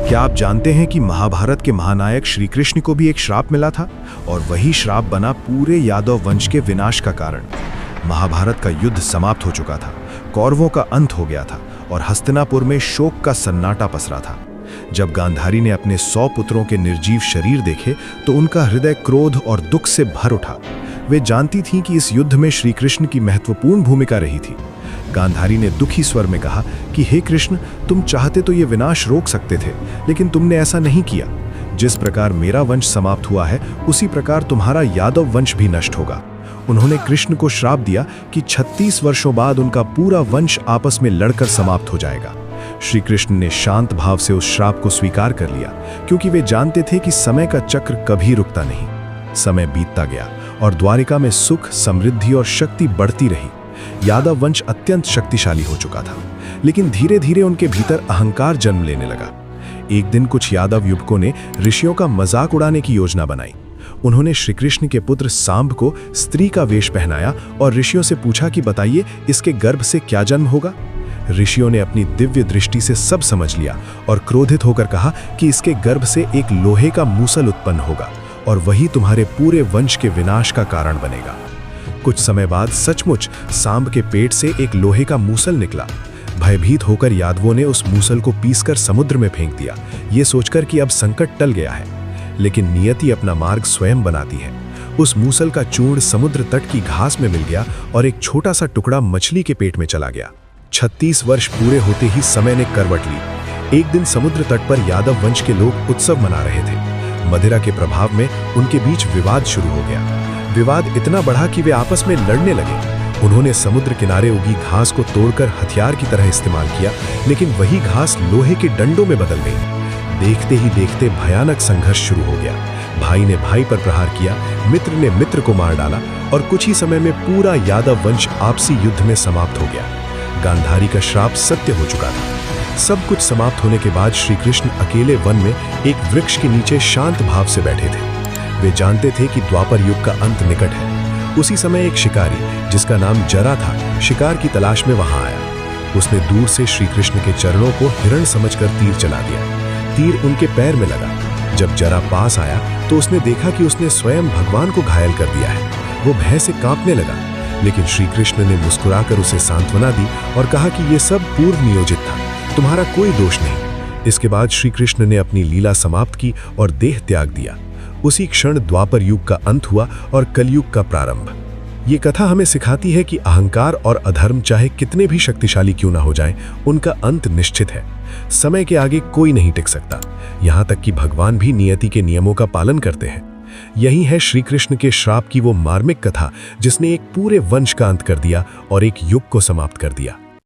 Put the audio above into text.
क्या आप जानते हैं कि महाभारत के महानायक श्री कृष्ण को भी एक श्राप मिला था और वही श्राप बना पूरे यादव वंश के विनाश का कारण। महाभारत का युद्ध समाप्त हो चुका था, कौरवों का अंत हो गया था और हस्तिनापुर में शोक का सन्नाटा पसरा था। जब गांधारी ने अपने 100 पुत्रों के निर्जीव शरीर देखे तो उनका हृदय क्रोध और दुख से भर उठा। वे जानती थीं कि इस युद्ध में श्री कृष्ण की महत्वपूर्ण भूमिका रही थी। गांधारी ने दुखी स्वर में कहा कि हे कृष्ण, तुम चाहते तो ये विनाश रोक सकते थे, लेकिन तुमने ऐसा नहीं किया। जिस प्रकार मेरा वंश समाप्त हुआ है, उसी प्रकार तुम्हारा यादव वंश भी नष्ट होगा। उन्होंने कृष्ण को श्राप दिया कि 36 वर्षों बाद उनका पूरा वंश आपस में लड़कर समाप्त हो जाएगा। श्री कृष्ण ने शांत भाव से उस श्राप को स्वीकार कर लिया, क्योंकि वे जानते थे कि समय का चक्र कभी रुकता नहीं। समय बीतता गया और द्वारिका में सुख, समृद्धि और शक्ति बढ़ती रही। यादव वंश अत्यंत शक्तिशाली हो चुका था, लेकिन धीरे धीरे उनके भीतर अहंकार जन्म लेने लगा। एक दिन कुछ यादव युवकों ने ऋषियों का मजाक उड़ाने की योजना बनाई। उन्होंने श्री कृष्ण के पुत्र सांब को स्त्री का वेश पहनाया और ऋषियों से पूछा कि बताइए, इसके गर्भ से क्या जन्म होगा। ऋषियों ने अपनी दिव्य दृष्टि से सब समझ लिया और क्रोधित होकर कहा कि इसके गर्भ से एक लोहे का मूसल उत्पन्न होगा और वही तुम्हारे पूरे वंश के विनाश का कारण बनेगा। कुछ समय बाद सचमुच सांब के पेट से एक लोहे का मूसल निकला। भयभीत होकर यादवों ने उस मूसल को पीसकर समुद्र में फेंक दिया, ये सोचकर कि अब संकट टल गया है। लेकिन नियति अपना मार्ग स्वयं बनाती है। उस मूसल का चूर्ण समुद्र तट की घास में मिल गया और एक छोटा सा टुकड़ा मछली के पेट में चला गया। 36 वर्ष पूरे होते ही समय ने करवट ली। एक दिन समुद्र तट पर यादव वंश के लोग उत्सव मना रहे थे। मदिरा के प्रभाव में उनके बीच विवाद शुरू हो गया। विवाद इतना बढ़ा कि वे आपस में लड़ने लगे। उन्होंने समुद्र किनारे उगी घास को तोड़कर हथियार की तरह इस्तेमाल किया, लेकिन वही घास लोहे के डंडों में बदल गई। देखते ही देखते भयानक संघर्ष शुरू हो गया। भाई ने भाई पर प्रहार किया, मित्र ने मित्र को मार डाला और कुछ ही समय में पूरा यादव वंश आपसी युद्ध में समाप्त हो गया। गांधारी का श्राप सत्य हो चुका था। सब कुछ समाप्त होने के बाद श्री कृष्ण अकेले वन में एक वृक्ष के नीचे शांत भाव से बैठे थे। वे जानते थे कि द्वापर युग का अंत निकट है। उसी समय एक शिकारी जिसका नाम जरा था, शिकार की तलाश में वहां आया। उसने दूर से श्री कृष्ण के चरणों को हिरण समझकर तीर चला दिया। तीर उनके पैर में लगा। जब जरा पास आया तो उसने देखा कि उसने स्वयं भगवान को घायल कर दिया है। वो भय से कांपने लगा, लेकिन श्री कृष्ण ने मुस्कुराकर उसे सांत्वना दी और कहा कि यह सब पूर्व नियोजित था, तुम्हारा कोई दोष नहीं। इसके बाद श्री कृष्ण ने अपनी लीला समाप्त की और देह त्याग दिया। उसी क्षण द्वापर युग का अंत हुआ और कलयुग का प्रारंभ। ये कथा हमें सिखाती है कि अहंकार और अधर्म चाहे कितने भी शक्तिशाली क्यों ना हो जाएं, उनका अंत निश्चित है। समय के आगे कोई नहीं टिक सकता, यहाँ तक कि भगवान भी नियति के नियमों का पालन करते हैं। यही है श्री कृष्ण के श्राप की वो मार्मिक कथा जिसने एक पूरे वंश का अंत कर दिया और एक युग को समाप्त कर दिया।